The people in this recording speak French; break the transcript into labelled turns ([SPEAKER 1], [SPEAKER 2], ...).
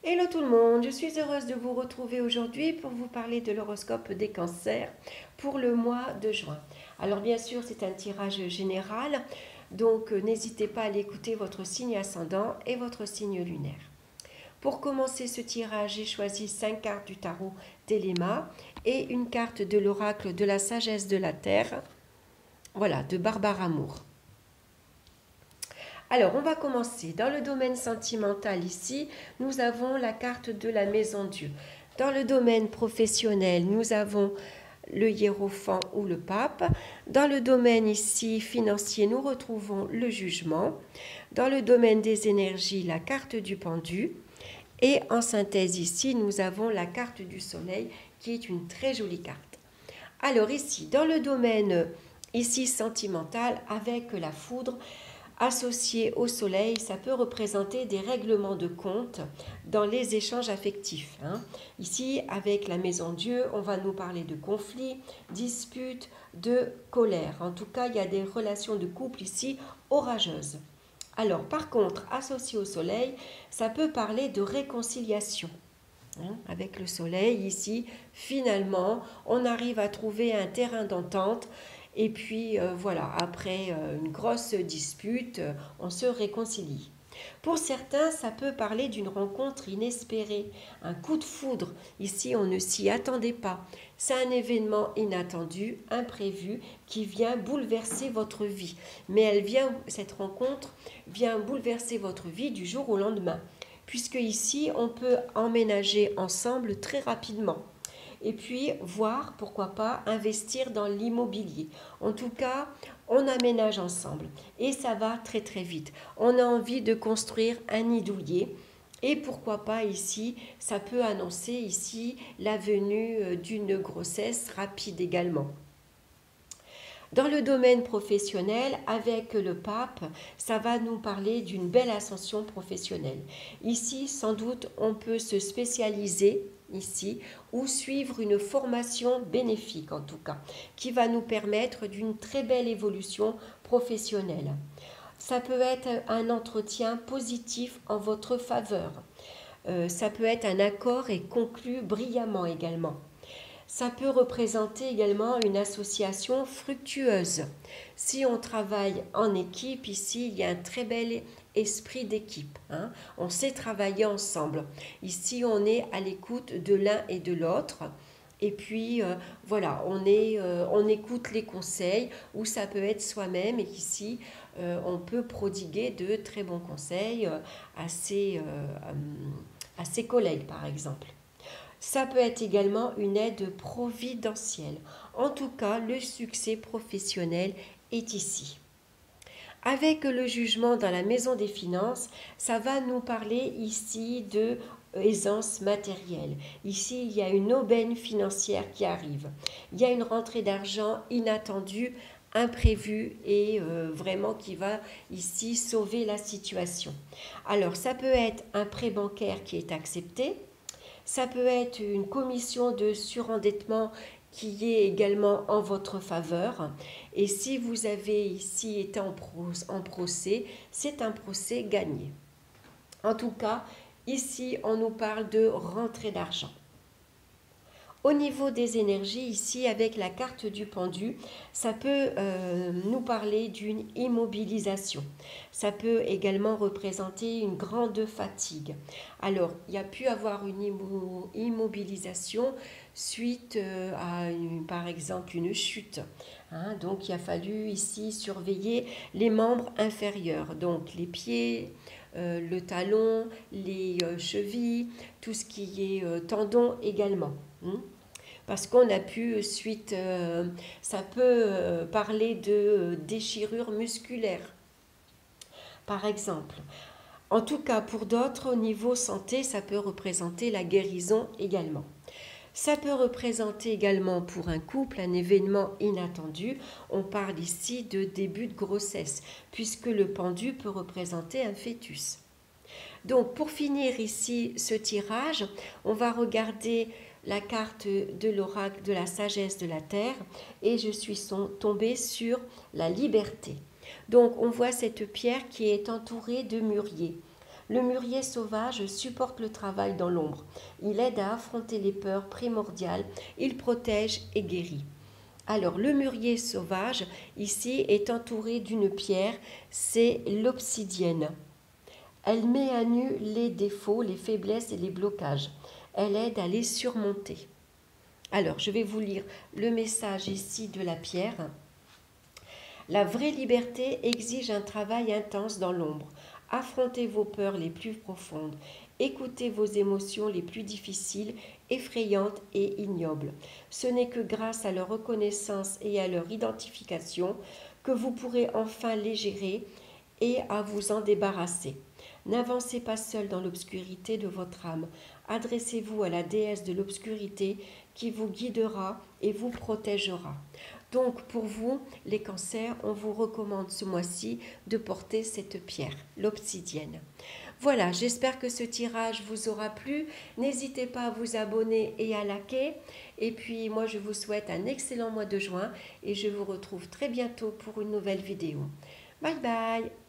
[SPEAKER 1] Hello tout le monde, je suis heureuse de vous retrouver aujourd'hui pour vous parler de l'horoscope des cancers pour le mois de juin. Alors bien sûr c'est un tirage général, donc n'hésitez pas à l'écouter votre signe ascendant et votre signe lunaire. Pour commencer ce tirage, j'ai choisi 5 cartes du tarot Téléma et une carte de l'oracle de la sagesse de la Terre, voilà, de Barbara Moore. Alors, on va commencer. Dans le domaine sentimental ici, nous avons la carte de la maison Dieu. Dans le domaine professionnel, nous avons le hiérophant ou le pape. Dans le domaine ici financier, nous retrouvons le jugement. Dans le domaine des énergies, la carte du pendu. Et en synthèse ici, nous avons la carte du soleil qui est une très jolie carte. Alors ici, dans le domaine ici sentimental, avec la foudre, associé au soleil, ça peut représenter des règlements de compte dans les échanges affectifs. Ici, avec la maison Dieu, on va nous parler de conflits, disputes, de colère. En tout cas, il y a des relations de couple ici orageuses. Alors, par contre, associé au soleil, ça peut parler de réconciliation. Avec le soleil, ici, finalement, on arrive à trouver un terrain d'entente. Et puis, voilà, après une grosse dispute, on se réconcilie. Pour certains, ça peut parler d'une rencontre inespérée, un coup de foudre. Ici, on ne s'y attendait pas. C'est un événement inattendu, imprévu, qui vient bouleverser votre vie. Mais cette rencontre vient bouleverser votre vie du jour au lendemain, puisque ici, on peut emménager ensemble très rapidement. Et puis, voir, pourquoi pas, investir dans l'immobilier. En tout cas, on aménage ensemble et ça va très très vite. On a envie de construire un nid douillet. Et pourquoi pas ici, ça peut annoncer ici la venue d'une grossesse rapide également. Dans le domaine professionnel, avec le pape, ça va nous parler d'une belle ascension professionnelle. Ici, sans doute, on peut se spécialiser ici ou suivre une formation bénéfique en tout cas, qui va nous permettre d'une très belle évolution professionnelle. Ça peut être un entretien positif en votre faveur. Ça peut être un accord et conclu brillamment également. Ça peut représenter également une association fructueuse. Si on travaille en équipe, ici, il y a un très bel esprit d'équipe. On sait travailler ensemble. Ici, on est à l'écoute de l'un et de l'autre. Et puis, voilà, on écoute les conseils ou ça peut être soi-même. Et ici, on peut prodiguer de très bons conseils à ses collègues, par exemple. Ça peut être également une aide providentielle. En tout cas, le succès professionnel est ici. Avec le jugement dans la maison des finances, ça va nous parler ici de aisance matérielle. Ici, il y a une aubaine financière qui arrive. Il y a une rentrée d'argent inattendue, imprévue et vraiment qui va ici sauver la situation. Alors, ça peut être un prêt bancaire qui est accepté. Ça peut être une commission de surendettement qui est également en votre faveur. Et si vous avez ici été en procès, c'est un procès gagné. En tout cas, ici, on nous parle de rentrée d'argent. Au niveau des énergies, ici, avec la carte du pendu, ça peut nous parler d'une immobilisation. Ça peut également représenter une grande fatigue. Alors, il y a pu avoir une immobilisation suite par exemple, une chute. Donc, il a fallu ici surveiller les membres inférieurs, donc les pieds, le talon, les chevilles, tout ce qui est tendon également. Parce qu'on a pu, ça peut parler de déchirure musculaire, par exemple. En tout cas, pour d'autres, au niveau santé, ça peut représenter la guérison également. Ça peut représenter également pour un couple un événement inattendu. On parle ici de début de grossesse, puisque le pendu peut représenter un fœtus. Donc, pour finir ici ce tirage, on va regarder la carte de l'oracle de la sagesse de la terre et je suis tombée sur la liberté. Donc, on voit cette pierre qui est entourée de mûriers. Le mûrier sauvage supporte le travail dans l'ombre. Il aide à affronter les peurs primordiales. Il protège et guérit. Alors, le mûrier sauvage, ici, est entouré d'une pierre, c'est l'obsidienne. Elle met à nu les défauts, les faiblesses et les blocages. Elle aide à les surmonter. Alors, je vais vous lire le message ici de la pierre. La vraie liberté exige un travail intense dans l'ombre. Affrontez vos peurs les plus profondes. Écoutez vos émotions les plus difficiles, effrayantes et ignobles. Ce n'est que grâce à leur reconnaissance et à leur identification que vous pourrez enfin les gérer et à vous en débarrasser. N'avancez pas seul dans l'obscurité de votre âme. Adressez-vous à la déesse de l'obscurité qui vous guidera et vous protégera. Donc pour vous, les cancers, on vous recommande ce mois-ci de porter cette pierre, l'obsidienne. Voilà, j'espère que ce tirage vous aura plu. N'hésitez pas à vous abonner et à liker. Et puis moi, je vous souhaite un excellent mois de juin et je vous retrouve très bientôt pour une nouvelle vidéo. Bye bye!